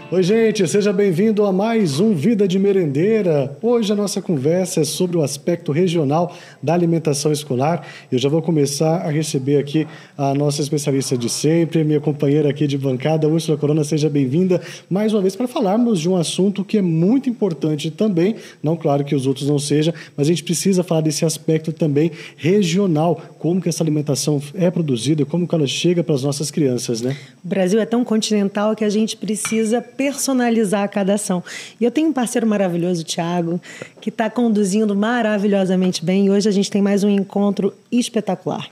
Oi, gente, seja bem-vindo a mais um Vida de Merendeira. Hoje a nossa conversa é sobre o aspecto regional da alimentação escolar. Eu já vou começar a receber aqui a nossa especialista de sempre, minha companheira aqui de bancada, Úrsula Corona. Seja bem-vinda mais uma vez para falarmos de um assunto que é muito importante também. Não, claro que os outros não sejam, mas a gente precisa falar desse aspecto também regional, como que essa alimentação é produzida, como que ela chega para as nossas crianças, né? O Brasil é tão continental que a gente precisa personalizar cada ação. E eu tenho um parceiro maravilhoso, o Thiago, que está conduzindo maravilhosamente bem. E hoje a gente tem mais um encontro espetacular.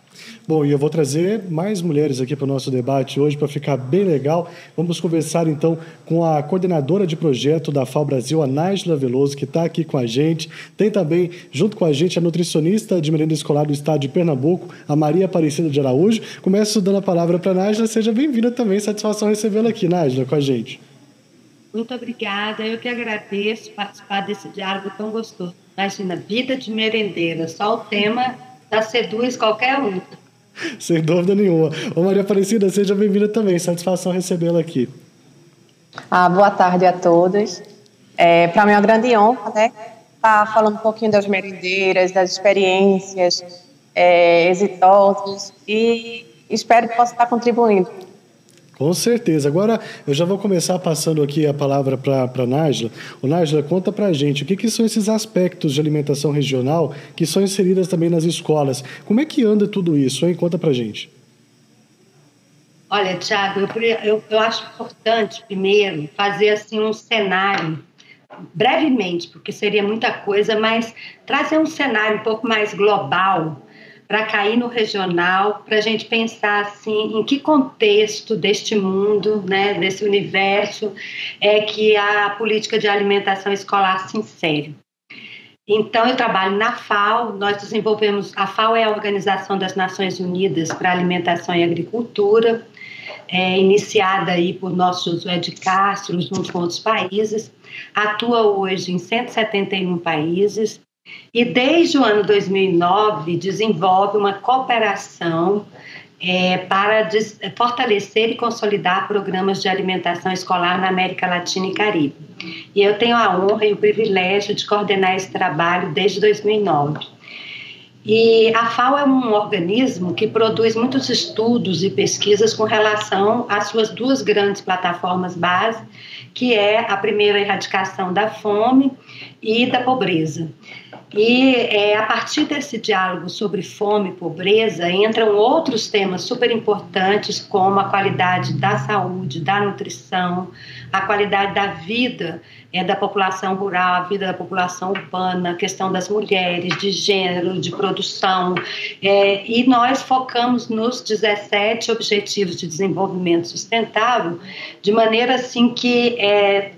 Bom, e eu vou trazer mais mulheres aqui para o nosso debate hoje para ficar bem legal. Vamos conversar então com a coordenadora de projeto da FAO Brasil, a Nájila Veloso, que está aqui com a gente. Tem também, junto com a gente, a nutricionista de merenda escolar do estado de Pernambuco, a Maria Aparecida de Araújo. Começo dando a palavra para a Nájila. Seja bem-vinda também, satisfação recebê-la aqui, Nájila, com a gente. Muito obrigada, eu que agradeço participar desse diálogo tão gostoso. Imagina, vida de merendeira, só o tema já seduz qualquer um. Sem dúvida nenhuma. Ô Maria Aparecida, seja bem-vinda também, satisfação recebê-la aqui. Boa tarde a todos. Para mim é uma grande honra, né, estar falando um pouquinho das merendeiras, das experiências exitosas e espero que possa estar contribuindo. Com certeza. Agora, eu já vou começar passando aqui a palavra para a Nájila. Ô, Nájila, conta para a gente o que são esses aspectos de alimentação regional que são inseridas também nas escolas. Como é que anda tudo isso, hein? Conta para a gente. Olha, Thiago, eu acho importante, primeiro, fazer assim um cenário, brevemente, porque seria muita coisa, mas trazer um cenário um pouco mais global para cair no regional, para a gente pensar assim, em que contexto deste mundo, né, desse universo, é que a política de alimentação escolar se insere. Então, eu trabalho na FAO, nós desenvolvemos, a FAO é a Organização das Nações Unidas para a Alimentação e Agricultura, iniciada aí por nosso Josué de Castro, junto com outros países, atua hoje em 171 países, e desde o ano 2009 desenvolve uma cooperação para fortalecer e consolidar programas de alimentação escolar na América Latina e Caribe. E eu tenho a honra e o privilégio de coordenar esse trabalho desde 2009. E a FAO é um organismo que produz muitos estudos e pesquisas com relação às suas duas grandes plataformas base, que é a primeira, a erradicação da fome e da pobreza. E a partir desse diálogo sobre fome e pobreza entram outros temas super importantes, como a qualidade da saúde, da nutrição, a qualidade da vida da população rural, a vida da população urbana, a questão das mulheres, de gênero, de produção. E nós focamos nos 17 Objetivos de Desenvolvimento Sustentável, de maneira assim que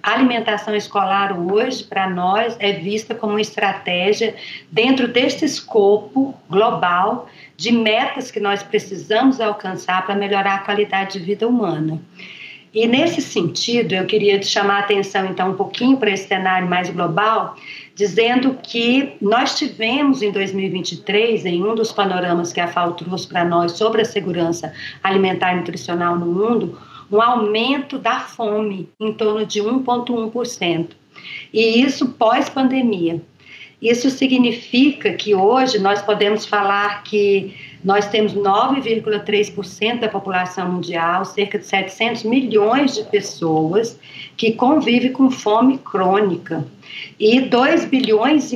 a alimentação escolar hoje, para nós, é vista como uma estratégia dentro deste escopo global de metas que nós precisamos alcançar para melhorar a qualidade de vida humana. E nesse sentido, eu queria chamar a atenção então um pouquinho para esse cenário mais global, dizendo que nós tivemos em 2023, em um dos panoramas que a FAO trouxe para nós sobre a segurança alimentar e nutricional no mundo, um aumento da fome em torno de 1,1%. E isso pós-pandemia. Isso significa que hoje nós podemos falar que nós temos 9,3% da população mundial, cerca de 700 milhões de pessoas que convivem com fome crônica. E 2,5 bilhões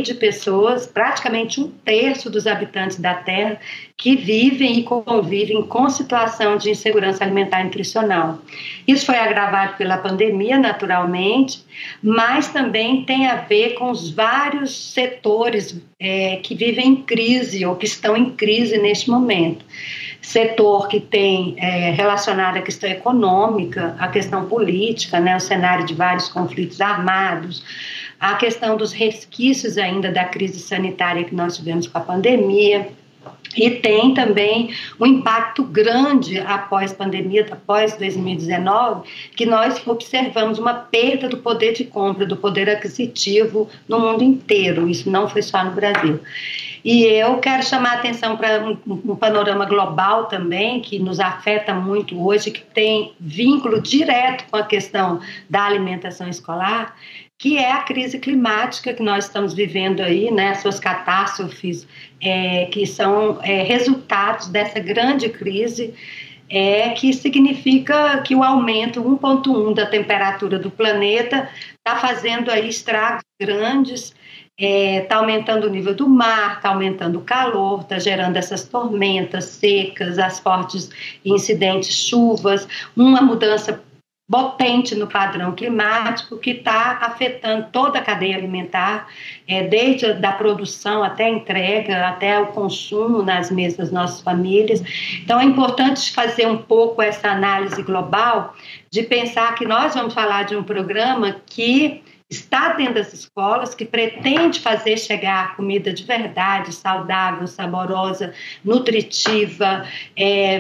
de pessoas, praticamente 1/3 dos habitantes da Terra, que vivem e convivem com situação de insegurança alimentar e nutricional. Isso foi agravado pela pandemia, naturalmente, mas também tem a ver com os vários setores que vivem em crise ou que estão em crise neste momento. Setor que tem relacionado à questão econômica, à questão política, né, o cenário de vários conflitos armados, a questão dos resquícios ainda da crise sanitária que nós tivemos com a pandemia, e tem também um impacto grande após a pandemia, após 2019, que nós observamos uma perda do poder de compra, do poder aquisitivo no mundo inteiro, isso não foi só no Brasil. E eu quero chamar a atenção para um panorama global também, que nos afeta muito hoje, que tem vínculo direto com a questão da alimentação escolar, que é a crise climática que nós estamos vivendo aí, né, suas catástrofes, que são resultados dessa grande crise, que significa que o aumento 1,1 da temperatura do planeta está fazendo aí estragos grandes, está aumentando o nível do mar, está aumentando o calor, está gerando essas tormentas secas, as fortes incidentes chuvas, uma mudança potente no padrão climático que está afetando toda a cadeia alimentar, desde a produção até a entrega, até o consumo nas mesas das nossas famílias. Então é importante fazer um pouco essa análise global, de pensar que nós vamos falar de um programa que está dentro das escolas, que pretende fazer chegar comida de verdade, saudável, saborosa, nutritiva,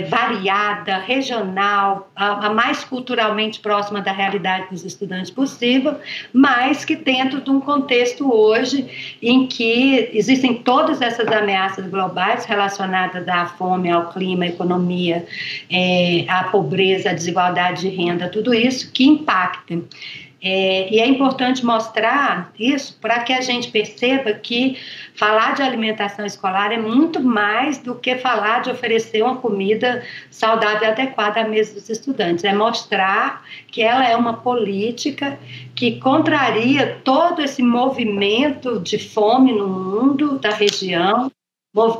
variada, regional, a mais culturalmente próxima da realidade dos estudantes possível, mas que dentro de um contexto hoje em que existem todas essas ameaças globais relacionadas à fome, ao clima, à economia, à pobreza, à desigualdade de renda, tudo isso que impactam. E é importante mostrar isso para que a gente perceba que falar de alimentação escolar é muito mais do que falar de oferecer uma comida saudável e adequada à mesa dos estudantes. É mostrar que ela é uma política que contraria todo esse movimento de fome no mundo, da região,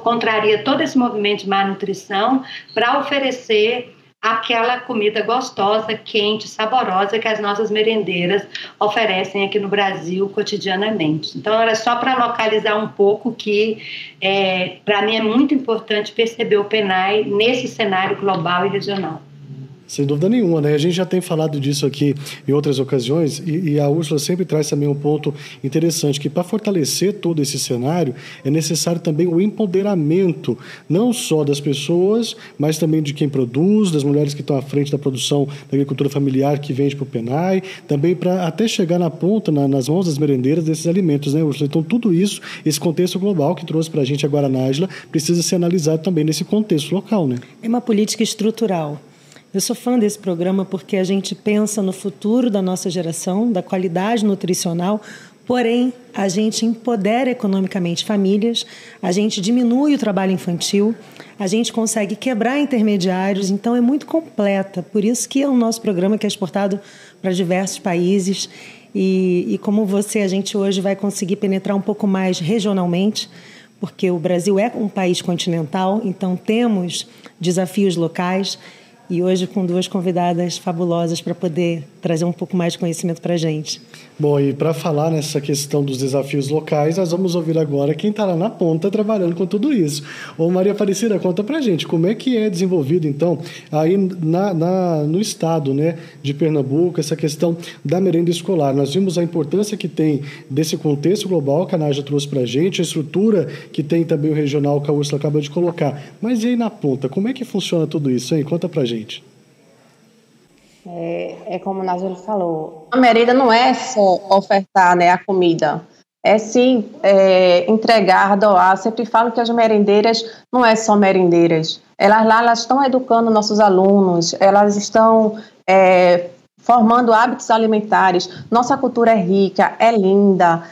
contraria todo esse movimento de má nutrição para oferecer aquela comida gostosa, quente, saborosa que as nossas merendeiras oferecem aqui no Brasil cotidianamente. Então, era só para localizar um pouco que, para mim, é muito importante perceber o PNAE nesse cenário global e regional. Sem dúvida nenhuma, né? A gente já tem falado disso aqui em outras ocasiões e a Úrsula sempre traz também um ponto interessante, que para fortalecer todo esse cenário é necessário também o empoderamento, não só das pessoas, mas também de quem produz, das mulheres que estão à frente da produção da agricultura familiar que vende para o PNAE, também para até chegar na ponta, nas mãos das merendeiras desses alimentos, né, Úrsula? Então tudo isso, esse contexto global que trouxe para a gente agora a Nájila, precisa ser analisado também nesse contexto local, né? É uma política estrutural. Eu sou fã desse programa porque a gente pensa no futuro da nossa geração, da qualidade nutricional, porém, a gente empodera economicamente famílias, a gente diminui o trabalho infantil, a gente consegue quebrar intermediários, então é muito completa. Por isso que é um nosso programa que é exportado para diversos países e como você, a gente hoje vai conseguir penetrar um pouco mais regionalmente, porque o Brasil é um país continental, então temos desafios locais. E hoje com duas convidadas fabulosas para poder trazer um pouco mais de conhecimento para a gente. Bom, e para falar nessa questão dos desafios locais, nós vamos ouvir agora quem está lá na ponta trabalhando com tudo isso. Ô Maria Aparecida, conta para a gente, como é que é desenvolvido, então, aí no estado, né, de Pernambuco, essa questão da merenda escolar. Nós vimos a importância que tem desse contexto global que a Nájila trouxe para a gente, a estrutura que tem também o regional que a Úrsula acabou de colocar. Mas e aí na ponta, como é que funciona tudo isso, hein? Conta para a gente. É como o Nájila falou, a merenda não é só ofertar, né, a comida, é sim entregar, doar. Eu sempre falo que as merendeiras não é só merendeiras, elas estão educando nossos alunos, elas estão formando hábitos alimentares. Nossa cultura é rica, é linda,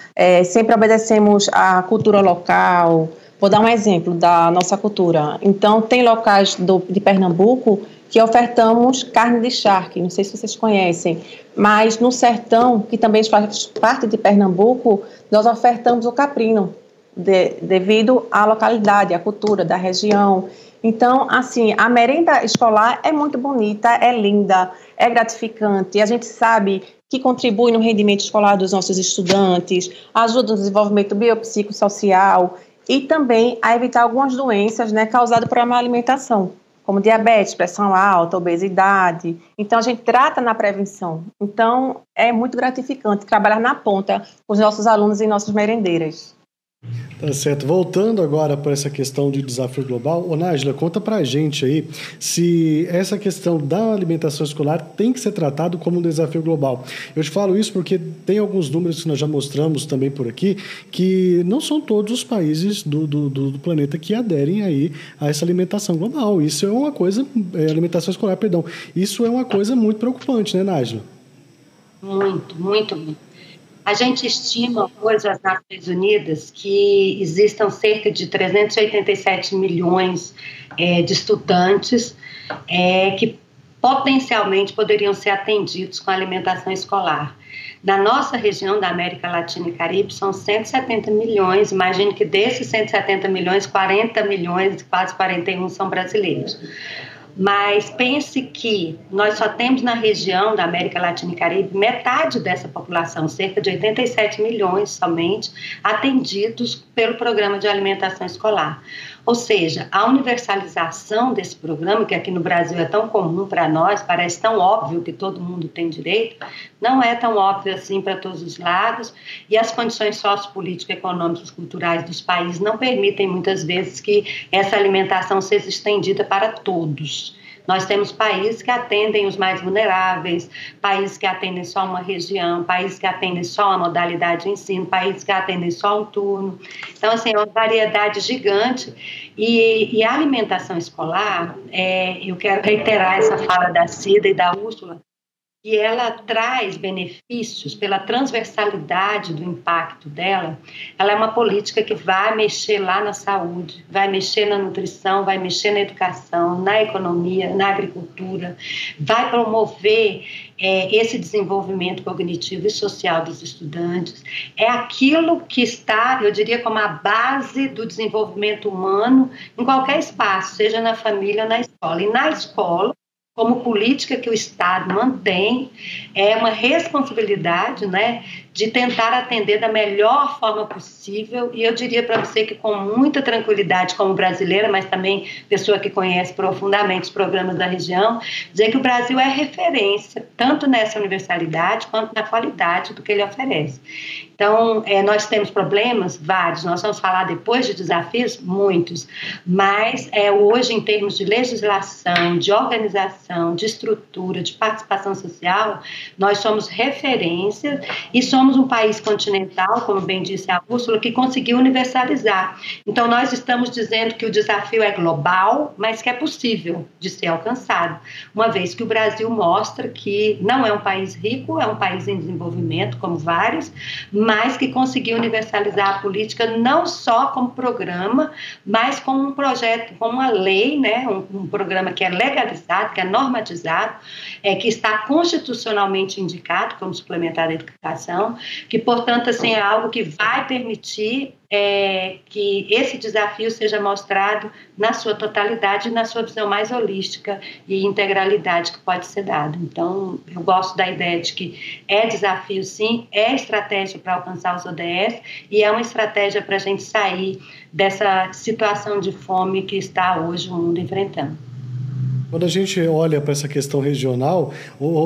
sempre obedecemos à cultura local. Vou dar um exemplo da nossa cultura. Então, tem locais de Pernambuco que ofertamos carne de charque, não sei se vocês conhecem, mas no sertão, que também faz parte de Pernambuco, nós ofertamos o caprino, devido à localidade, à cultura da região. Então, assim, a merenda escolar é muito bonita, é linda, é gratificante, a gente sabe que contribui no rendimento escolar dos nossos estudantes, ajuda no desenvolvimento biopsicossocial e também a evitar algumas doenças, né, causadas por uma má alimentação, como diabetes, pressão alta, obesidade. Então, a gente trata na prevenção. Então, é muito gratificante trabalhar na ponta com os nossos alunos e nossas merendeiras. Tá certo. Voltando agora para essa questão de desafio global, ô Nájila, conta para a gente aí se essa questão da alimentação escolar tem que ser tratado como um desafio global. Eu te falo isso porque tem alguns números que nós já mostramos também por aqui, que não são todos os países do planeta que aderem aí a essa alimentação global. Isso é uma coisa, alimentação escolar, perdão, isso é uma coisa muito preocupante, né, Nájila? Muito, muito. A gente estima, hoje, as Nações Unidas, que existam cerca de 387 milhões de estudantes que potencialmente poderiam ser atendidos com alimentação escolar. Na nossa região da América Latina e Caribe, são 170 milhões. Imagine que desses 170 milhões, 40 milhões, quase 41 são brasileiros. Mas pense que nós só temos na região da América Latina e Caribe metade dessa população, cerca de 87 milhões somente, atendidos pelo Programa de Alimentação Escolar. Ou seja, a universalização desse programa, que aqui no Brasil é tão comum para nós, parece tão óbvio que todo mundo tem direito, não é tão óbvio assim para todos os lados, e as condições sociopolíticas, econômicas e culturais dos países não permitem muitas vezes que essa alimentação seja estendida para todos. Nós temos países que atendem os mais vulneráveis, países que atendem só uma região, países que atendem só uma modalidade de ensino, países que atendem só um turno. Então, assim, é uma variedade gigante. E a alimentação escolar, eu quero reiterar essa fala da Cida e da Úrsula, e ela traz benefícios pela transversalidade do impacto dela. Ela é uma política que vai mexer lá na saúde, vai mexer na nutrição, vai mexer na educação, na economia, na agricultura, vai promover esse desenvolvimento cognitivo e social dos estudantes. É aquilo que está, eu diria, como a base do desenvolvimento humano em qualquer espaço, seja na família ou na escola. E na escola, como política que o Estado mantém, é uma responsabilidade, né, de tentar atender da melhor forma possível, e eu diria para você que com muita tranquilidade como brasileira, mas também pessoa que conhece profundamente os programas da região, dizer que o Brasil é referência, tanto nessa universalidade quanto na qualidade do que ele oferece. Então, nós temos problemas? Vários. Nós vamos falar depois de desafios? Muitos. Mas hoje, em termos de legislação, de organização, de estrutura, de participação social, nós somos referência e somos um país continental, como bem disse a Úrsula, que conseguiu universalizar. Então, nós estamos dizendo que o desafio é global, mas que é possível de ser alcançado, uma vez que o Brasil mostra que não é um país rico, é um país em desenvolvimento, como vários, mas que conseguiu universalizar a política não só como programa, mas como um projeto, como uma lei, né? Um programa que é legalizado, que é normatizado, que está constitucionalmente indicado como suplementar da educação, que, portanto, assim, é algo que vai permitir que esse desafio seja mostrado na sua totalidade e na sua visão mais holística e integralidade que pode ser dada. Então, eu gosto da ideia de que é desafio, sim, é estratégia para alcançar os ODS e é uma estratégia para a gente sair dessa situação de fome que está hoje o mundo enfrentando. Quando a gente olha para essa questão regional,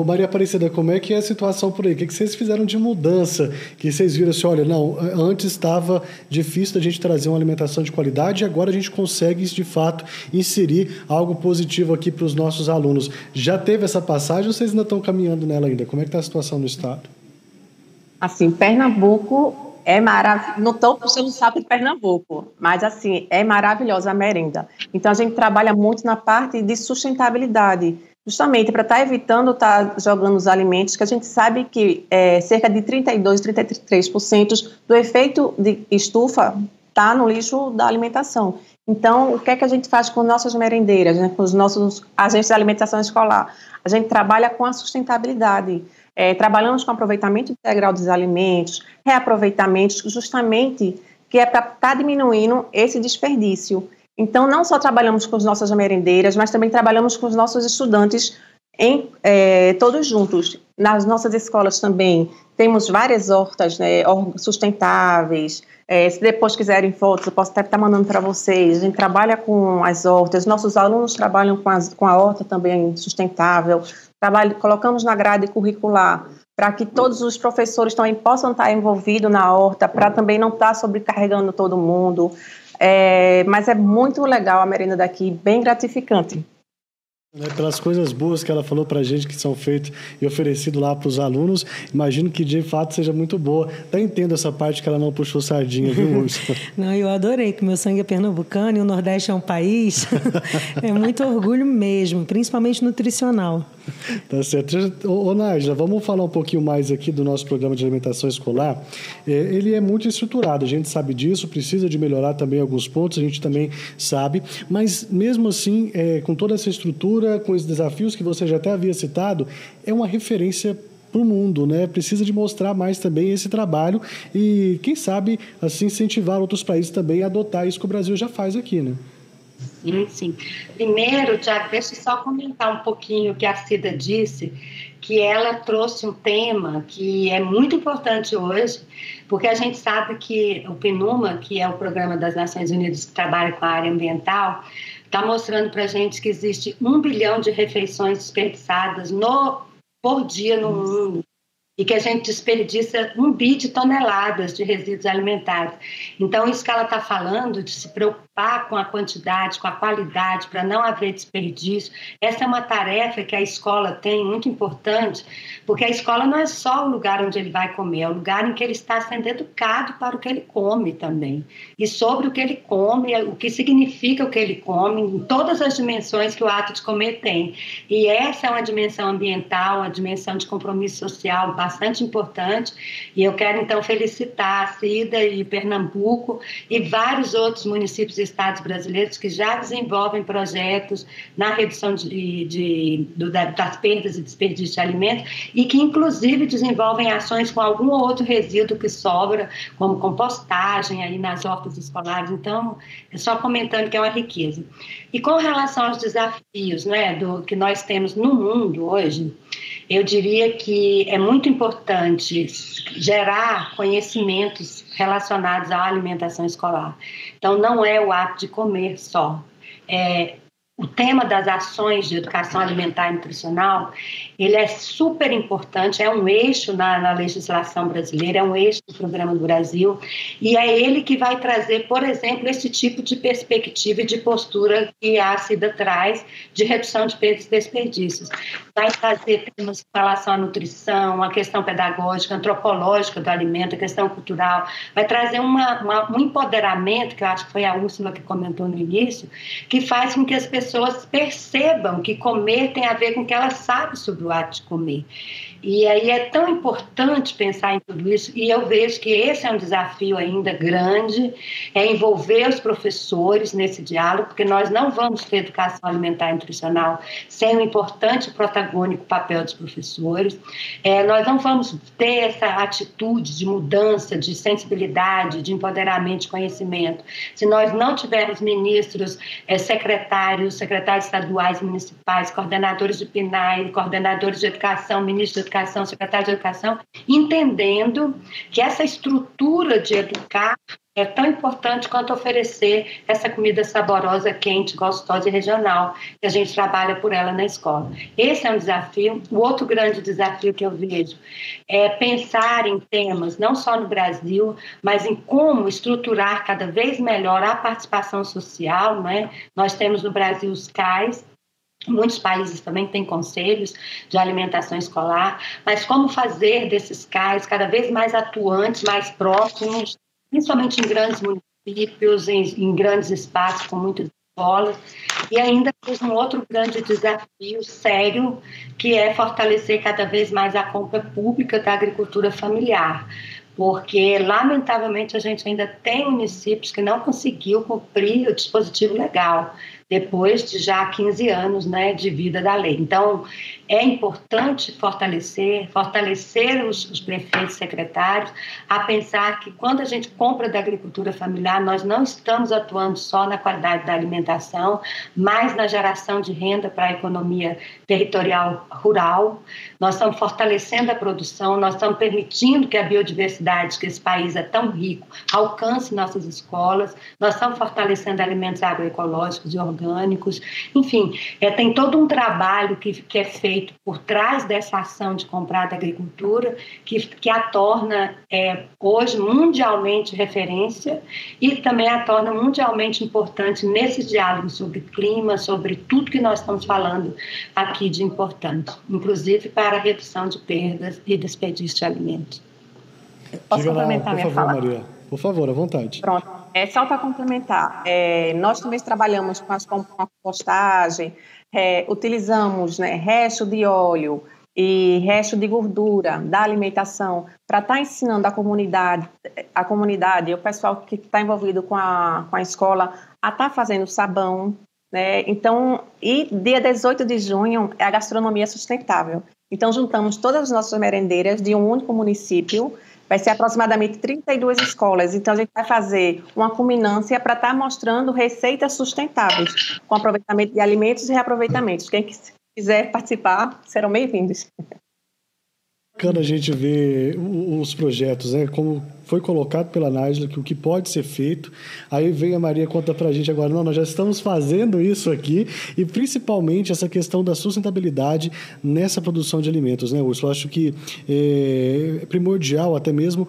Maria Aparecida, como é que é a situação por aí? O que vocês fizeram de mudança? Que vocês viram assim, olha, não, antes estava difícil da gente trazer uma alimentação de qualidade e agora a gente consegue, de fato, inserir algo positivo aqui para os nossos alunos. Já teve essa passagem ou vocês ainda estão caminhando nela ainda? Como é que está a situação no estado? Assim, Pernambuco é maravilhoso. Não estou puxando o saco de Pernambuco, mas assim, é maravilhosa a merenda. Então a gente trabalha muito na parte de sustentabilidade, justamente para estar evitando estar jogando os alimentos, que a gente sabe que cerca de 32%, 33% do efeito de estufa está no lixo da alimentação. Então, o que é que a gente faz com nossas merendeiras, né, com os nossos agentes de alimentação escolar? A gente trabalha com a sustentabilidade. Trabalhamos com aproveitamento integral dos alimentos, reaproveitamentos, justamente que é para estar diminuindo esse desperdício. Então, não só trabalhamos com as nossas merendeiras, mas também trabalhamos com os nossos estudantes todos juntos. Nas nossas escolas também temos várias hortas, né, sustentáveis. Se depois quiserem fotos, eu posso até estar mandando para vocês. A gente trabalha com as hortas, nossos alunos trabalham com a horta também sustentável. Colocamos na grade curricular para que todos os professores também possam estar envolvidos na horta, para também não estar sobrecarregando todo mundo. Mas é muito legal a merenda daqui, bem gratificante. Pelas coisas boas que ela falou pra gente, que são feitas e oferecido lá para os alunos, imagino que de fato seja muito boa. Até entendo essa parte que ela não puxou sardinha, viu, Úrsula? Não, eu adorei, que meu sangue é pernambucano e o Nordeste é um país. É muito orgulho mesmo, principalmente nutricional. Tá certo. Ô, Nájila, vamos falar um pouquinho mais aqui do nosso programa de alimentação escolar. Ele é muito estruturado, a gente sabe disso, precisa de melhorar também alguns pontos, a gente também sabe, mas mesmo assim, com toda essa estrutura, com os desafios que você já até havia citado, é uma referência para o mundo, né? Precisa de mostrar mais também esse trabalho e, quem sabe, assim, incentivar outros países também a adotar isso que o Brasil já faz aqui, né? Sim. Primeiro, Tiago, deixa eu só comentar um pouquinho o que a Cida disse, que ela trouxe um tema que é muito importante hoje, porque a gente sabe que o PNUMA, que é o Programa das Nações Unidas que trabalha com a área ambiental, está mostrando para a gente que existe 1 bilhão de refeições desperdiçadas por dia no mundo e que a gente desperdiça 1 bi de toneladas de resíduos alimentares. Então, isso que ela está falando, de se preocupar com a quantidade, com a qualidade, para não haver desperdício, essa é uma tarefa que a escola tem, muito importante, porque a escola não é só o lugar onde ele vai comer, é o lugar em que ele está sendo educado para o que ele come também. E sobre o que ele come, o que significa o que ele come, em todas as dimensões que o ato de comer tem. E essa é uma dimensão ambiental, uma dimensão de compromisso social bastante importante, e eu quero então felicitar a Cida e Pernambuco e vários outros municípios e estados brasileiros que já desenvolvem projetos na redução das perdas e desperdício de alimentos e que inclusive desenvolvem ações com algum outro resíduo que sobra, como compostagem aí nas hortas escolares. Então, é só comentando que é uma riqueza. E com relação aos desafios, né, que nós temos no mundo hoje, eu diria que é muito importante gerar conhecimentos relacionados à alimentação escolar. Então, não é o ato de comer só. O tema das ações de educação alimentar e nutricional, ele é super importante, é um eixo na legislação brasileira, é um eixo do Programa do Brasil, e é ele que vai trazer, por exemplo, esse tipo de perspectiva e de postura que a Cida traz de redução de perdas e desperdícios. Vai trazer temas com relação à nutrição, a questão pedagógica, antropológica do alimento, a questão cultural, vai trazer um empoderamento, que eu acho que foi a Úrsula que comentou no início, que faz com que as pessoas percebam que comer tem a ver com o que elas sabem sobre o ato de comer. E aí é tão importante pensar em tudo isso, e eu vejo que esse é um desafio ainda grande, é envolver os professores nesse diálogo, porque nós não vamos ter educação alimentar e nutricional sem um importante protagônico papel dos professores. Nós não vamos ter essa atitude de mudança, de sensibilidade, de empoderamento, de conhecimento, se nós não tivermos ministros, secretários estaduais, municipais, coordenadores de PNAE, coordenadores de educação, ministros de educação, secretário de educação, entendendo que essa estrutura de educar é tão importante quanto oferecer essa comida saborosa, quente, gostosa e regional, que a gente trabalha por ela na escola. Esse é um desafio. O outro grande desafio que eu vejo é pensar em temas, não só no Brasil, mas em como estruturar cada vez melhor a participação social, né? Nós temos no Brasil os CAIs, muitos países também têm conselhos de alimentação escolar, mas como fazer desses CAIs cada vez mais atuantes, mais próximos, principalmente em grandes municípios, em grandes espaços com muitas escolas. E ainda temos um outro grande desafio sério, que é fortalecer cada vez mais a compra pública da agricultura familiar, porque, lamentavelmente, a gente ainda tem municípios que não conseguiu cumprir o dispositivo legal, depois de já 15 anos, né, de vida da lei. Então, é importante fortalecer os prefeitos e secretários a pensar que quando a gente compra da agricultura familiar, nós não estamos atuando só na qualidade da alimentação, mas na geração de renda para a economia territorial rural. Nós estamos fortalecendo a produção, nós estamos permitindo que a biodiversidade, que esse país é tão rico, alcance nossas escolas, nós estamos fortalecendo alimentos agroecológicos e orgânicos. Enfim, tem todo um trabalho que é feito feito por trás dessa ação de comprar da agricultura, que a torna hoje mundialmente referência e também a torna mundialmente importante nesse diálogo sobre clima, sobre tudo que nós estamos falando aqui de importante, inclusive para a redução de perdas e desperdício de alimentos. Posso complementar minha fala? Maria. Por favor, à vontade. Pronto. Só para complementar, nós também trabalhamos com a compostagem, utilizamos, né, resto de óleo e resto de gordura da alimentação para estar ensinando a comunidade e o pessoal que está envolvido com a escola a estar fazendo sabão, né? Então, e dia 18 de junho é a gastronomia sustentável. Então, juntamos todas as nossas merendeiras de um único município. Vai ser aproximadamente 32 escolas. Então, a gente vai fazer uma culminância para estar mostrando receitas sustentáveis, com aproveitamento de alimentos e reaproveitamentos. Quem quiser participar, serão bem-vindos. Bacana a gente ver os projetos, né? Como foi colocado pela Nájila, que o que pode ser feito. Aí vem a Maria, conta pra gente agora, não, nós já estamos fazendo isso aqui, e principalmente essa questão da sustentabilidade nessa produção de alimentos, né, Úrsula? Eu acho que é primordial, até mesmo,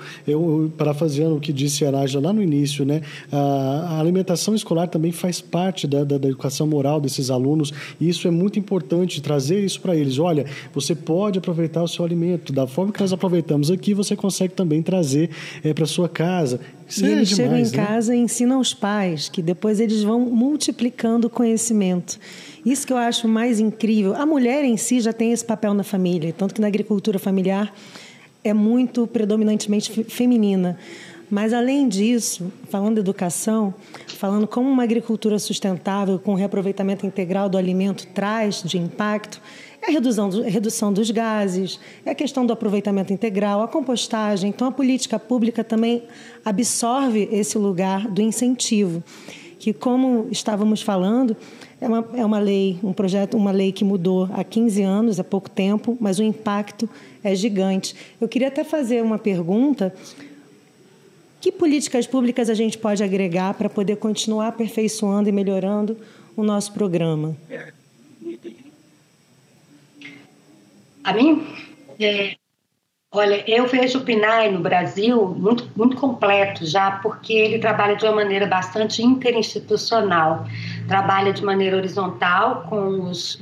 parafraseando o que disse a Nájila lá no início, né, a alimentação escolar também faz parte da educação moral desses alunos, e isso é muito importante, trazer isso para eles. Olha, você pode aproveitar o seu alimento, da forma que nós aproveitamos aqui, você consegue também trazer para sua casa. Isso e eles chegam em casa e ensinam aos pais, que depois eles vão multiplicando o conhecimento. Isso que eu acho mais incrível. A mulher em si já tem esse papel na família, tanto que na agricultura familiar é muito predominantemente feminina. Mas, além disso, falando de educação, falando como uma agricultura sustentável com reaproveitamento integral do alimento traz de impacto, é a redução dos gases, é a questão do aproveitamento integral, a compostagem. Então, a política pública também absorve esse lugar do incentivo, que, como estávamos falando, é uma lei, uma lei que mudou há 15 anos, há pouco tempo, mas o impacto é gigante. Eu queria até fazer uma pergunta: que políticas públicas a gente pode agregar para poder continuar aperfeiçoando e melhorando o nosso programa? A mim, olha, eu vejo o PNAE no Brasil muito, muito completo já, porque ele trabalha de uma maneira bastante interinstitucional, trabalha de maneira horizontal com os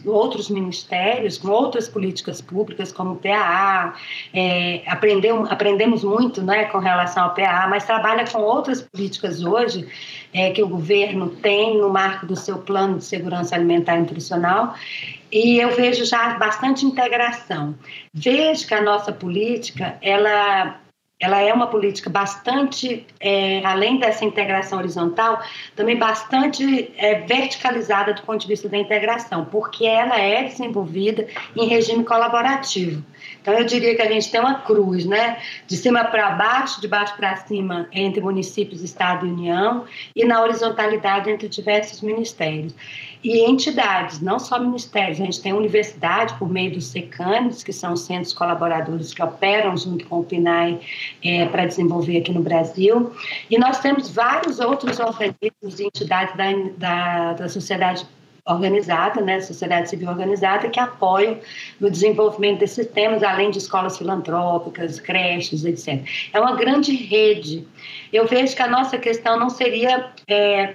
outros ministérios, com outras políticas públicas, como o PAA, aprendemos muito, né, com relação ao PAA, mas trabalha com outras políticas hoje que o governo tem no marco do seu Plano de Segurança Alimentar e Nutricional. E eu vejo já bastante integração. Vejo que a nossa política, ela é uma política bastante, além dessa integração horizontal, também bastante verticalizada do ponto de vista da integração, porque ela é desenvolvida em regime colaborativo. Então, eu diria que a gente tem uma cruz, né? De cima para baixo, de baixo para cima, entre municípios, Estado e União, e na horizontalidade entre diversos ministérios. E entidades, não só ministérios, a gente tem universidade por meio dos SECANES, que são os centros colaboradores que operam junto com o PNAE para desenvolver aqui no Brasil. E nós temos vários outros organismos e entidades da sociedade organizada, né, sociedade civil organizada, que apoiam no desenvolvimento desses temas, além de escolas filantrópicas, creches, etc. É uma grande rede. Eu vejo que a nossa questão não seria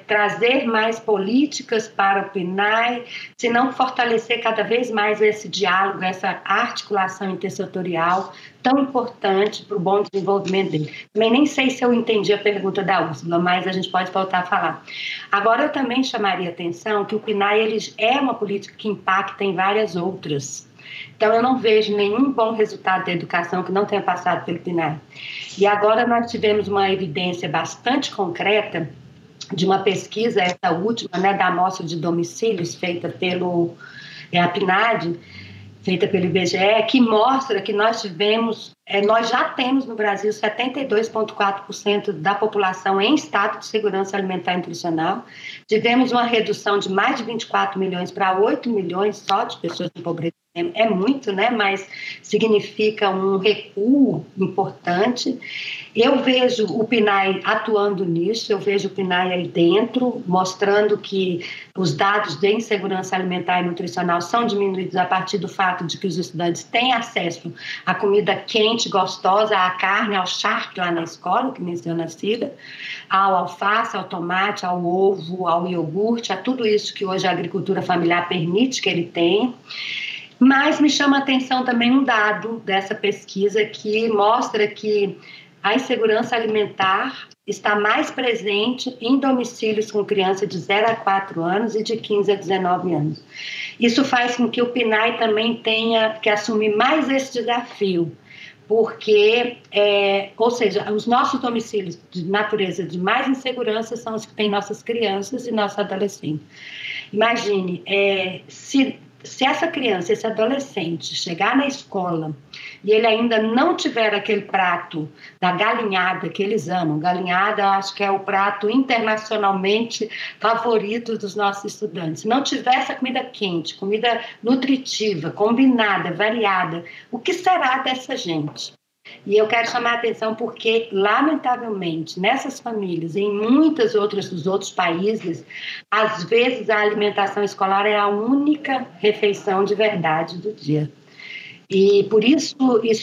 trazer mais políticas para o PNAE, senão fortalecer cada vez mais esse diálogo, essa articulação intersetorial tão importante para o bom desenvolvimento dele. Também nem sei se eu entendi a pergunta da Úrsula, mas a gente pode voltar a falar. Agora, eu também chamaria a atenção que o PNAE ele é uma política que impacta em várias outras. Então, eu não vejo nenhum bom resultado da educação que não tenha passado pelo PNAE. E agora nós tivemos uma evidência bastante concreta de uma pesquisa, essa última, né, da amostra de domicílios feita pelo PNAD, feita pelo IBGE, que mostra que nós já temos no Brasil 72,4% da população em estado de segurança alimentar e nutricional. Tivemos uma redução de mais de 24 milhões para 8 milhões só de pessoas em pobreza é muito, né? Mas significa um recuo importante. Eu vejo o PNAE atuando nisso, eu vejo o PNAE aí dentro, mostrando que os dados de insegurança alimentar e nutricional são diminuídos a partir do fato de que os estudantes têm acesso à comida quente, gostosa, à carne, ao charque lá na escola, que menciona a Cida, ao alface, ao tomate, ao ovo, ao iogurte, a tudo isso que hoje a agricultura familiar permite que ele tenha. Mas me chama a atenção também um dado dessa pesquisa que mostra que a insegurança alimentar está mais presente em domicílios com criança de 0 a 4 anos e de 15 a 19 anos. Isso faz com que o PNAE também tenha que assumir mais esse desafio, porque, ou seja, os nossos domicílios de natureza de mais insegurança são os que têm nossas crianças e nossos adolescentes. Imagine, se essa criança, esse adolescente chegar na escola e ele ainda não tiver aquele prato da galinhada que eles amam, galinhada acho que é o prato internacionalmente favorito dos nossos estudantes, não tiver essa comida quente, comida nutritiva, combinada, variada, o que será dessa gente? E eu quero chamar a atenção porque, lamentavelmente, nessas famílias, em muitas outras dos outros países, às vezes a alimentação escolar é a única refeição de verdade do dia. E por isso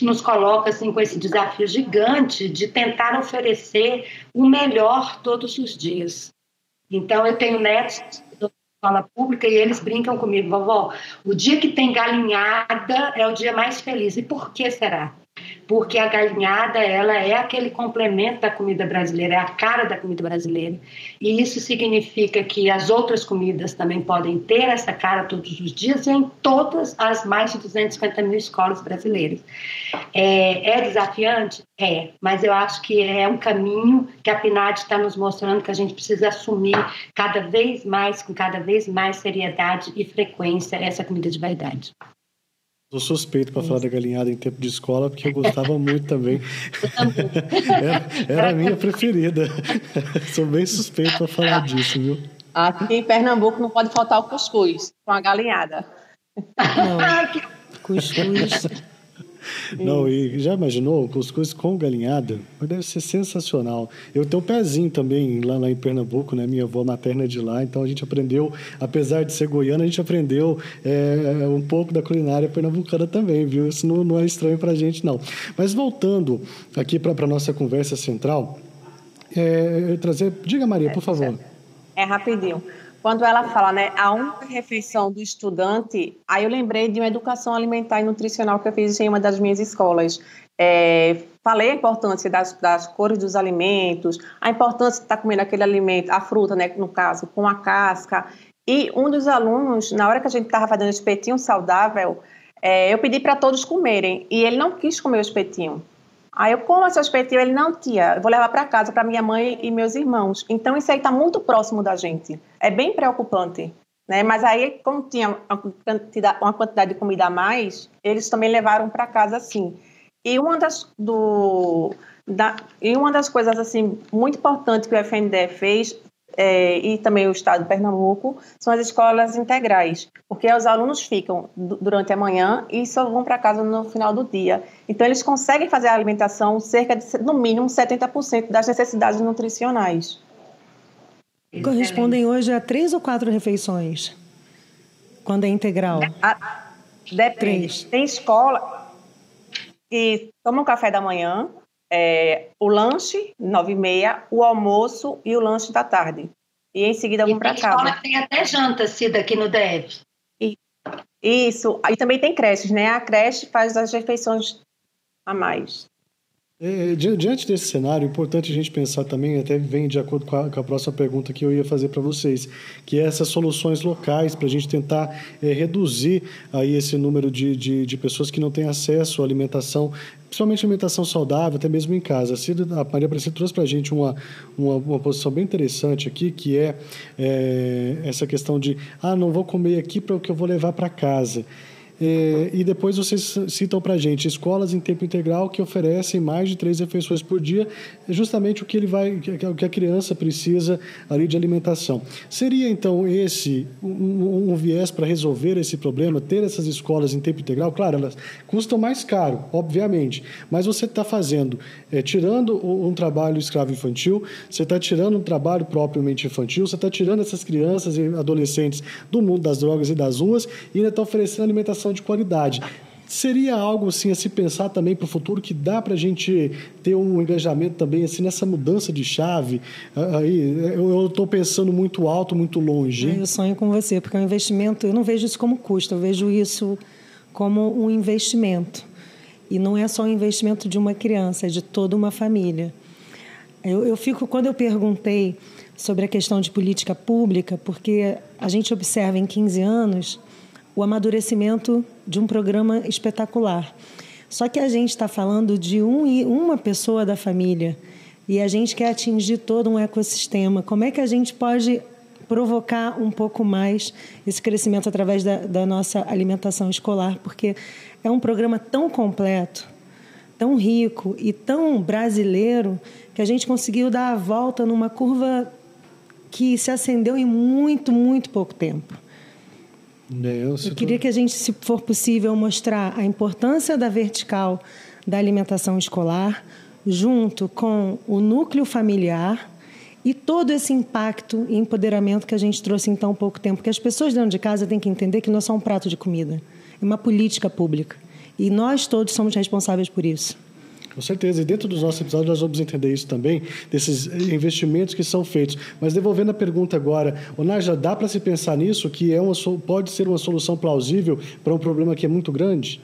nos coloca assim, com esse desafio gigante de tentar oferecer o melhor todos os dias. Então, eu tenho netos da escola pública e eles brincam comigo, vovó, o dia que tem galinhada é o dia mais feliz. E por que será? Porque a galinhada, ela é aquele complemento da comida brasileira, é a cara da comida brasileira. E isso significa que as outras comidas também podem ter essa cara todos os dias em todas as mais de 250 mil escolas brasileiras. É desafiante? É, mas eu acho que é um caminho que a PNAD está nos mostrando que a gente precisa assumir cada vez mais, com cada vez mais seriedade e frequência, essa comida de verdade. Sou suspeito para falar da galinhada em tempo de escola, porque eu gostava muito também. Era a minha preferida. Sou bem suspeito para falar disso, viu? Aqui em Pernambuco não pode faltar o cuscuz com a galinhada. Não, cuscuz. Não, e já imaginou cuscuz com galinhada? Deve ser sensacional. Eu tenho um pezinho também lá em Pernambuco, né? Minha avó materna é de lá, então a gente aprendeu, apesar de ser goiana, a gente aprendeu um pouco da culinária pernambucana também, viu? Isso não é estranho pra gente, não. Mas voltando aqui para a nossa conversa central, diga, Maria, por favor. É rapidinho. Quando ela fala, né, a única refeição do estudante, aí eu lembrei de uma educação alimentar e nutricional que eu fiz em uma das minhas escolas. Falei a importância das cores dos alimentos, a importância de estar comendo aquele alimento, a fruta, né, no caso, com a casca. E um dos alunos, na hora que a gente estava fazendo o espetinho saudável, eu pedi para todos comerem, e ele não quis comer o espetinho. Aí eu, como esse espetinho, ele não tinha, eu vou levar para casa, para minha mãe e meus irmãos. Então, isso aí está muito próximo da gente. É bem preocupante, né? Mas aí, como tinha uma quantidade de comida a mais, eles também levaram para casa, assim. E uma das coisas, assim, muito importantes que o FNDE fez, e também o Estado de Pernambuco, são as escolas integrais, porque os alunos ficam durante a manhã e só vão para casa no final do dia. Então, eles conseguem fazer a alimentação cerca de, no mínimo, 70% das necessidades nutricionais. Correspondem hoje a 3 ou 4 refeições, quando é integral? Depende. 3. Tem escola que toma um café da manhã, o lanche, 9h30, o almoço e o lanche da tarde. E em seguida vão para casa. Escola tem até janta, Cida, aqui no DF. Isso. E também tem creches, né? A creche faz as refeições a mais. Diante desse cenário, é importante a gente pensar também, até vem de acordo com a próxima pergunta que eu ia fazer para vocês, que é essas soluções locais para a gente tentar reduzir aí esse número de pessoas que não têm acesso à alimentação, principalmente alimentação saudável, até mesmo em casa. A Maria Aparecida trouxe para a gente uma posição bem interessante aqui, que é essa questão de não vou comer aqui para o que eu vou levar para casa. E depois vocês citam para a gente escolas em tempo integral que oferecem mais de 3 refeições por dia, justamente o que a criança precisa ali de alimentação. Seria, então, esse um viés para resolver esse problema, ter essas escolas em tempo integral? Claro, elas custam mais caro, obviamente, mas você está fazendo, tirando um trabalho escravo infantil, você está tirando um trabalho propriamente infantil, você está tirando essas crianças e adolescentes do mundo das drogas e das ruas e ainda está oferecendo alimentação de qualidade. Seria algo assim a se pensar também para o futuro, que dá para a gente ter um engajamento também assim nessa mudança de chave? Aí eu estou pensando muito alto, muito longe. Eu sonho com você, porque é um investimento, eu não vejo isso como custo, eu vejo isso como um investimento. E não é só um investimento de uma criança, é de toda uma família. Quando eu perguntei sobre a questão de política pública, porque a gente observa em 15 anos o amadurecimento de um programa espetacular. Só que a gente está falando de uma pessoa da família e a gente quer atingir todo um ecossistema. Como é que a gente pode provocar um pouco mais esse crescimento através da nossa alimentação escolar? Porque é um programa tão completo, tão rico e tão brasileiro que a gente conseguiu dar a volta numa curva que se acendeu em muito, muito pouco tempo. Eu queria que a gente, se for possível, mostrar a importância da vertical da alimentação escolar junto com o núcleo familiar e todo esse impacto e empoderamento que a gente trouxe em tão pouco tempo. Porque as pessoas dentro de casa têm que entender que não é só um prato de comida, é uma política pública. E nós todos somos responsáveis por isso. Com certeza, e dentro dos nossos episódios nós vamos entender isso também, desses investimentos que são feitos. Mas devolvendo a pergunta agora, Nájila, dá para se pensar nisso, que pode ser uma solução plausível para um problema que é muito grande?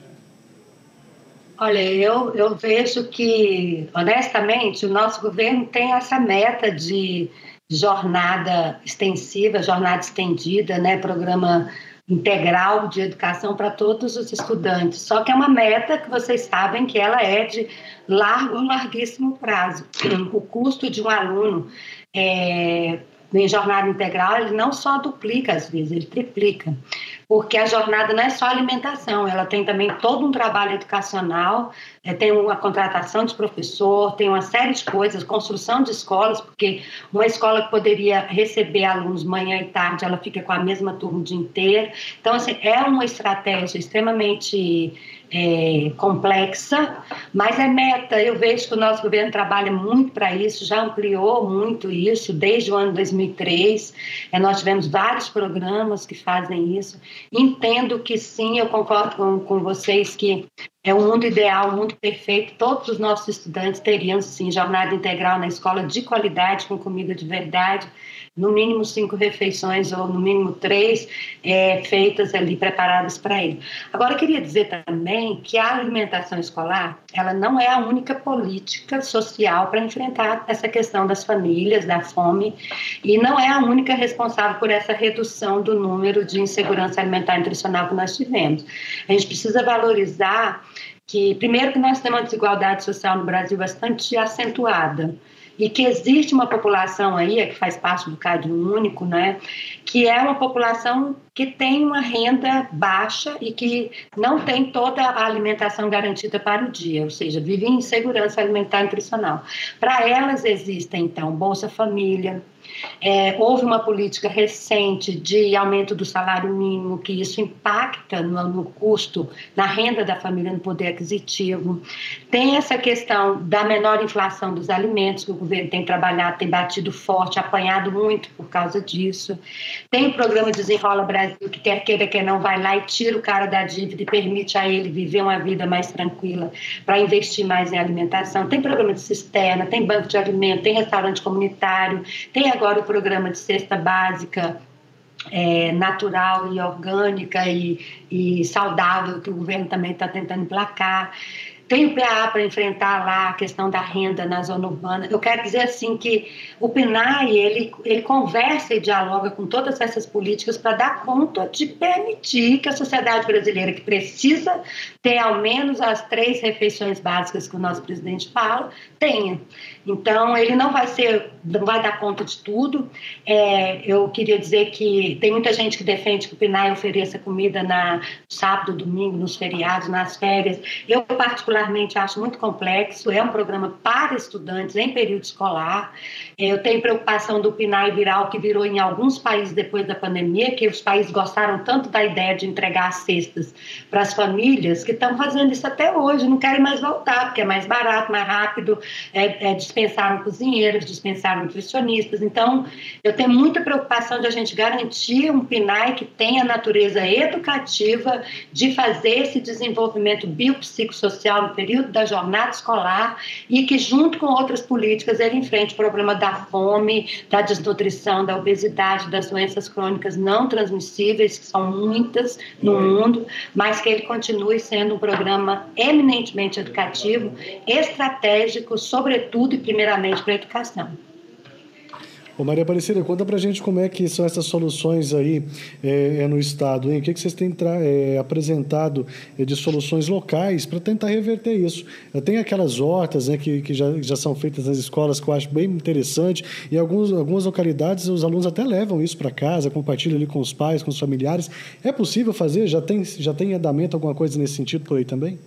Olha, eu vejo que, honestamente, o nosso governo tem essa meta de jornada extensiva, jornada estendida, né, programa integral de educação para todos os estudantes. Só que é uma meta que vocês sabem que ela é de larguíssimo prazo. O custo de um aluno em jornada integral, ele não só duplica, às vezes, ele triplica. Porque a jornada não é só alimentação, ela tem também todo um trabalho educacional, tem uma contratação de professor, tem uma série de coisas, construção de escolas, porque uma escola que poderia receber alunos manhã e tarde, ela fica com a mesma turma o dia inteiro. Então, assim, é uma estratégia extremamente complexa, mas é meta. Eu vejo que o nosso governo trabalha muito para isso, já ampliou muito isso desde o ano 2003. Nós tivemos vários programas que fazem isso. Entendo que sim, eu concordo com vocês que é um mundo ideal, um mundo perfeito. Todos os nossos estudantes teriam, sim, jornada integral na escola de qualidade, com comida de verdade, no mínimo 5 refeições ou no mínimo 3 feitas ali, preparadas para ele. Agora, eu queria dizer também que a alimentação escolar, ela não é a única política social para enfrentar essa questão das famílias, da fome, e não é a única responsável por essa redução do número de insegurança alimentar e nutricional que nós tivemos. A gente precisa valorizar que, primeiro, que nós temos uma desigualdade social no Brasil bastante acentuada, e que existe uma população aí, que faz parte do Cadinho Único, né, que é uma população que tem uma renda baixa e que não tem toda a alimentação garantida para o dia, ou seja, vive em insegurança alimentar e nutricional. Para elas existem, então, Bolsa Família. Houve uma política recente de aumento do salário mínimo, que isso impacta no custo, na renda da família, no poder aquisitivo. Tem essa questão da menor inflação dos alimentos, que o governo tem trabalhado, tem batido forte, apanhado muito por causa disso. Tem o programa Desenrola Brasil, que quer queira, quer não, vai lá e tira o cara da dívida e permite a ele viver uma vida mais tranquila para investir mais em alimentação. Tem programa de cisterna, tem banco de alimento, tem restaurante comunitário, tem agora o programa de cesta básica natural e orgânica e saudável, que o governo também está tentando emplacar. tem o PAA para enfrentar lá a questão da renda na zona urbana. Eu quero dizer assim que o PNAE, ele conversa e dialoga com todas essas políticas para dar conta de permitir que a sociedade brasileira, que precisa ter ao menos as 3 refeições básicas que o nosso presidente fala, tenha. Então, ele não vai dar conta de tudo. Eu queria dizer que tem muita gente que defende que o PNAE ofereça comida no sábado, domingo, nos feriados, nas férias. Eu, particularmente, acho muito complexo. É um programa para estudantes em período escolar. Eu tenho preocupação do PNAE virar o que virou em alguns países depois da pandemia, que os países gostaram tanto da ideia de entregar as cestas para as famílias, que estão fazendo isso até hoje, não querem mais voltar, porque é mais barato, mais rápido, dispensaram cozinheiros, dispensaram nutricionistas. Então, eu tenho muita preocupação de a gente garantir um PNAE que tenha natureza educativa, de fazer esse desenvolvimento biopsicossocial no período da jornada escolar e que, junto com outras políticas, ele enfrente o problema da fome, da desnutrição, da obesidade, das doenças crônicas não transmissíveis, que são muitas no mundo, mas que ele continue sendo um programa eminentemente educativo, estratégico, sobretudo e primeiramente para a educação. Ô Maria Aparecida, conta pra gente como é que são essas soluções aí no Estado, hein? O que vocês têm apresentado de soluções locais para tentar reverter isso? Tem aquelas hortas, né, que já são feitas nas escolas, que eu acho bem interessante, e algumas localidades os alunos até levam isso para casa, compartilham ali com os pais, com os familiares. É possível fazer? Já tem andamento, alguma coisa nesse sentido por aí também?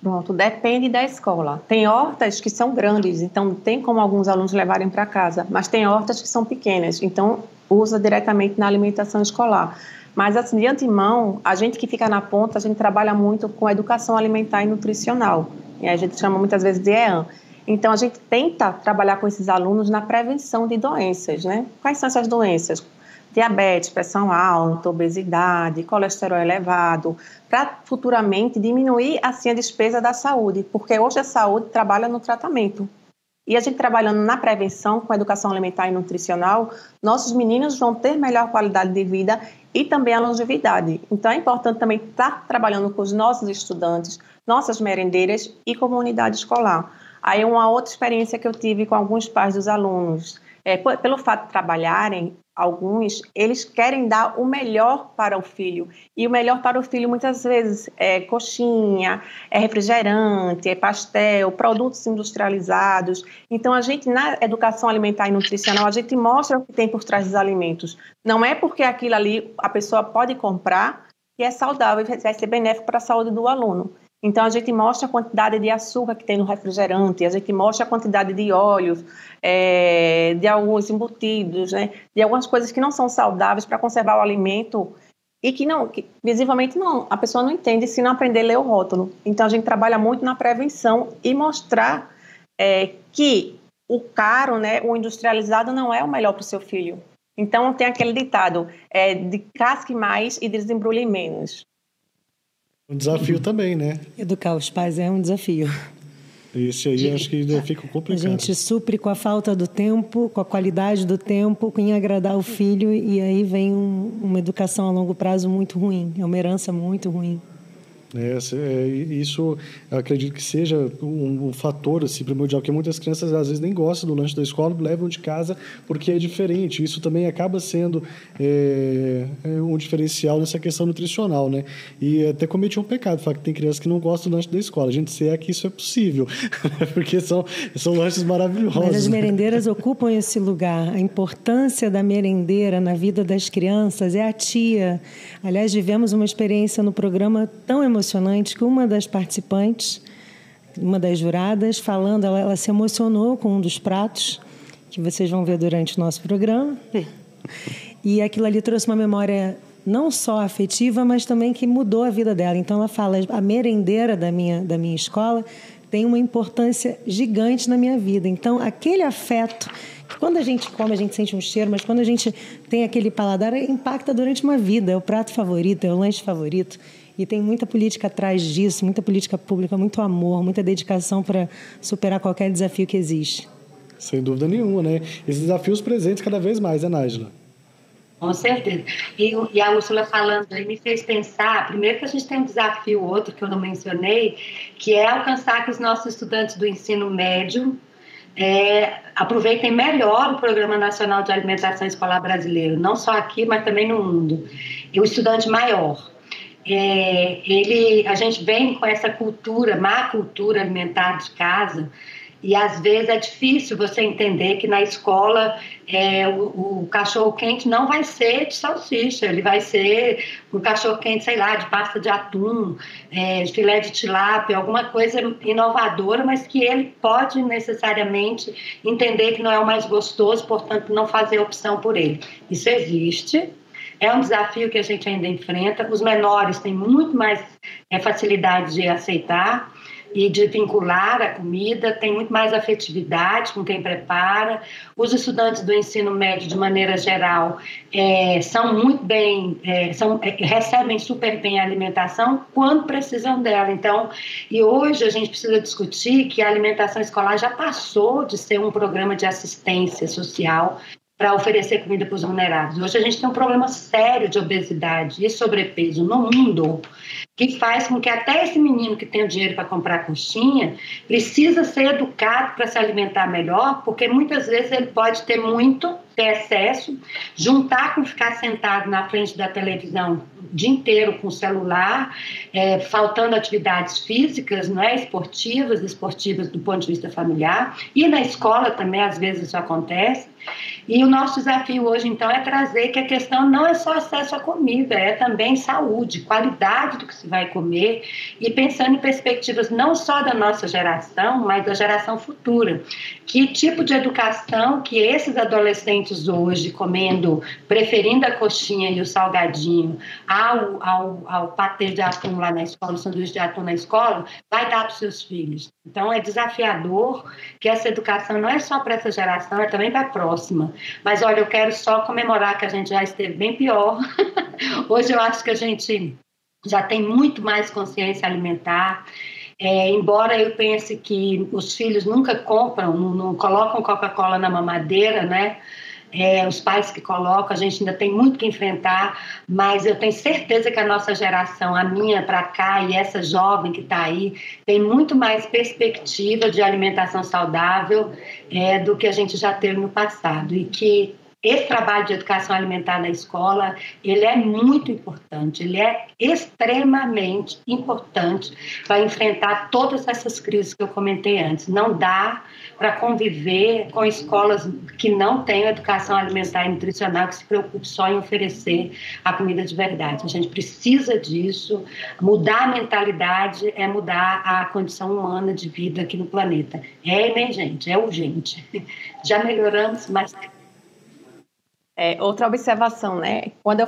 Pronto, depende da escola. Tem hortas que são grandes, então tem como alguns alunos levarem para casa, mas tem hortas que são pequenas, então usa diretamente na alimentação escolar. Mas, assim, de antemão, a gente que fica na ponta, a gente trabalha muito com educação alimentar e nutricional, e a gente chama muitas vezes de EAN. Então, a gente tenta trabalhar com esses alunos na prevenção de doenças, né? Quais são essas doenças? Diabetes, pressão alta, obesidade, colesterol elevado, para futuramente diminuir assim a despesa da saúde, porque hoje a saúde trabalha no tratamento. E a gente trabalhando na prevenção com a educação alimentar e nutricional, nossos meninos vão ter melhor qualidade de vida e também a longevidade. Então é importante também estar trabalhando com os nossos estudantes, nossas merendeiras e comunidade escolar. Aí uma outra experiência que eu tive com alguns pais dos alunos, pelo fato de trabalharem, alguns, eles querem dar o melhor para o filho. E o melhor para o filho, muitas vezes, é coxinha, é refrigerante, é pastel, produtos industrializados. Então, a gente, na educação alimentar e nutricional, a gente mostra o que tem por trás dos alimentos. Não é porque aquilo ali a pessoa pode comprar que é saudável e vai ser benéfico para a saúde do aluno. Então, a gente mostra a quantidade de açúcar que tem no refrigerante, a gente mostra a quantidade de óleos, de alguns embutidos, né, de algumas coisas que não são saudáveis para conservar o alimento e que visivelmente não, a pessoa não entende se não aprender a ler o rótulo. Então, a gente trabalha muito na prevenção e mostrar que o caro, né, o industrializado não é o melhor para o seu filho. Então, tem aquele ditado, de casque mais e desembrulhe menos. Um desafio também, né? Educar os pais é um desafio. Esse aí acho que fica complicado. A gente supre com a falta do tempo, com a qualidade do tempo, em agradar o filho, e aí vem uma educação a longo prazo muito ruim, é uma herança muito ruim. Isso eu acredito que seja um fator assim, primordial, porque muitas crianças às vezes nem gostam do lanche da escola, levam de casa porque é diferente. Isso também acaba sendo um diferencial nessa questão nutricional, né? E até cometi um pecado, falar que tem crianças que não gostam do lanche da escola. A gente sabe que isso é possível, porque são lanches maravilhosos. Mas as merendeiras ocupam esse lugar. A importância da merendeira na vida das crianças é a tia. Aliás, vivemos uma experiência no programa tão emocionante que uma das participantes, uma das juradas, falando, ela se emocionou com um dos pratos, que vocês vão ver durante o nosso programa. E aquilo ali trouxe uma memória não só afetiva, mas também que mudou a vida dela. Então, ela fala, a merendeira da minha escola tem uma importância gigante na minha vida. Então, aquele afeto, que quando a gente come, a gente sente um cheiro, mas quando a gente tem aquele paladar, impacta durante uma vida. É o prato favorito, é o lanche favorito. E tem muita política atrás disso, muita política pública, muito amor, muita dedicação para superar qualquer desafio que existe. Sem dúvida nenhuma, né? Esses desafios presentes cada vez mais, né, Nájila? Com certeza. E a Úrsula falando aí me fez pensar, primeiro que a gente tem um desafio, outro que eu não mencionei, que é alcançar que os nossos estudantes do ensino médio aproveitem melhor o Programa Nacional de Alimentação Escolar Brasileiro, não só aqui, mas também no mundo. E o estudante maior. A gente vem com essa má cultura alimentar de casa, e às vezes é difícil você entender que na escola o cachorro-quente não vai ser de salsicha, ele vai ser um cachorro-quente, sei lá, de pasta de atum, de filé de tilápia, alguma coisa inovadora, mas que ele pode necessariamente entender que não é o mais gostoso, portanto não fazer opção por ele. Isso existe. É um desafio que a gente ainda enfrenta. Os menores têm muito mais facilidade de aceitar e de vincular a comida, tem muito mais afetividade com quem prepara. Os estudantes do ensino médio, de maneira geral, são muito bem, recebem super bem a alimentação quando precisam dela. Então, e hoje a gente precisa discutir que a alimentação escolar já passou de ser um programa de assistência social para oferecer comida para os vulneráveis. Hoje a gente tem um problema sério de obesidade e sobrepeso no mundo, que faz com que até esse menino que tem o dinheiro para comprar coxinha precisa ser educado para se alimentar melhor, porque muitas vezes ele pode ter excesso, juntar com ficar sentado na frente da televisão o dia inteiro com o celular, faltando atividades físicas, esportivas do ponto de vista familiar, e na escola também às vezes isso acontece. E o nosso desafio hoje, então, é trazer que a questão não é só acesso à comida, é também saúde, qualidade do que se vai comer, e pensando em perspectivas não só da nossa geração, mas da geração futura. Que tipo de educação que esses adolescentes hoje, preferindo a coxinha e o salgadinho ao patê de atum lá na escola, o sanduíche de atum na escola, vai dar para os seus filhos. Então, é desafiador que essa educação não é só para essa geração, é também para a próxima. Mas, olha, eu quero só comemorar que a gente já esteve bem pior. Hoje eu acho que a gente já tem muito mais consciência alimentar. Embora eu pense que os filhos nunca compram, não colocam Coca-Cola na mamadeira, né? Os pais que colocam, a gente ainda tem muito que enfrentar, mas eu tenho certeza que a nossa geração, a minha para cá e essa jovem que está aí, tem muito mais perspectiva de alimentação saudável do que a gente já teve no passado, e que esse trabalho de educação alimentar na escola, ele é muito importante, ele é extremamente importante para enfrentar todas essas crises que eu comentei antes. Não dá para conviver com escolas que não têm educação alimentar e nutricional, que se preocupem só em oferecer a comida de verdade. A gente precisa disso. Mudar a mentalidade é mudar a condição humana de vida aqui no planeta. É emergente, é urgente. Já melhoramos, mas... Outra observação, né? Quando eu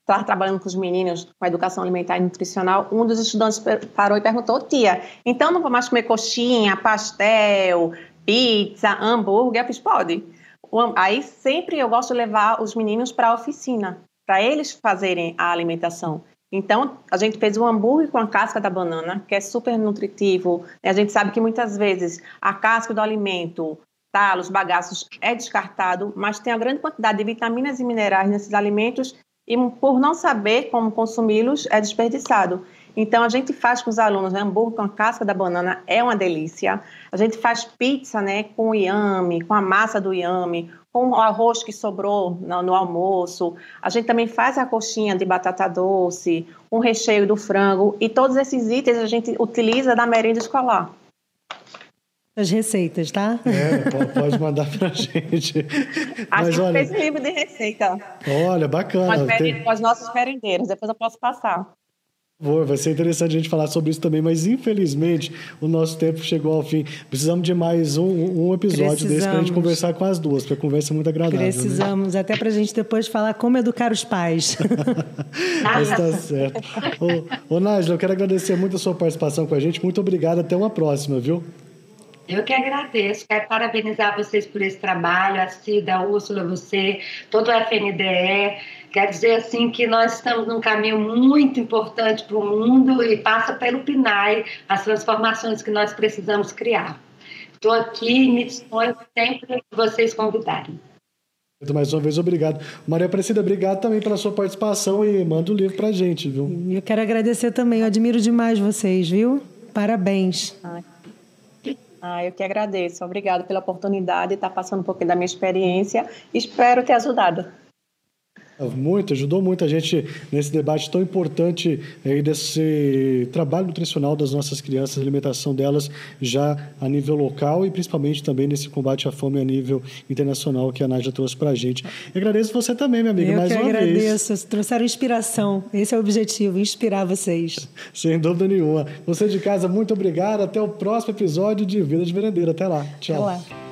estava trabalhando com os meninos com a educação alimentar e nutricional, um dos estudantes parou e perguntou: tia, então não vou mais comer coxinha, pastel, pizza, hambúrguer? Eu fiz: pode. Aí sempre eu gosto de levar os meninos para a oficina, para eles fazerem a alimentação. Então, a gente fez um hambúrguer com a casca da banana, que é super nutritivo. A gente sabe que muitas vezes a casca do alimento, talos, bagaços, é descartado, mas tem uma grande quantidade de vitaminas e minerais nesses alimentos e, por não saber como consumi-los, é desperdiçado. Então, a gente faz com os alunos, né, hambúrguer com a casca da banana, é uma delícia. A gente faz pizza, né, com o inhame, com a massa do inhame, com o arroz que sobrou no almoço. A gente também faz a coxinha de batata doce, um recheio do frango, e todos esses itens a gente utiliza da merenda escolar. As receitas, tá? Pode mandar pra gente. A gente fez um livro de receita. Olha, bacana. Com as nossas merendeiras, depois eu posso passar. Vai ser interessante a gente falar sobre isso também, mas infelizmente o nosso tempo chegou ao fim. Precisamos de mais um episódio desse para a gente conversar com as duas, porque a conversa é muito agradável. Precisamos, né? Até para a gente depois falar como educar os pais. Mas tá certo. Ô Nájila, eu quero agradecer muito a sua participação com a gente. Muito obrigado, até uma próxima, viu? Eu que agradeço, quero parabenizar vocês por esse trabalho, a Cida, a Úrsula, você, todo o FNDE. Quer dizer assim que nós estamos num caminho muito importante para o mundo e passa pelo PNAE as transformações que nós precisamos criar. Estou aqui e me disponho sempre que vocês convidarem. Mais uma vez, obrigado. Maria Aparecida, obrigado também pela sua participação e manda o livro pra gente, viu? Eu quero agradecer também, eu admiro demais vocês, viu? Parabéns. Eu que agradeço. Obrigada pela oportunidade de estar passando um pouquinho da minha experiência. Espero ter ajudado. Ajudou muito a gente nesse debate tão importante aí desse trabalho nutricional das nossas crianças, a alimentação delas já a nível local e principalmente também nesse combate à fome a nível internacional que a Nádia trouxe pra gente. Eu agradeço você também, minha amiga, mais uma vez. Eu que agradeço, trouxeram inspiração, esse é o objetivo, inspirar vocês. Sem dúvida nenhuma. Você de casa, muito obrigado, até o próximo episódio de Vida de Merendeira. Até lá, tchau. Até lá.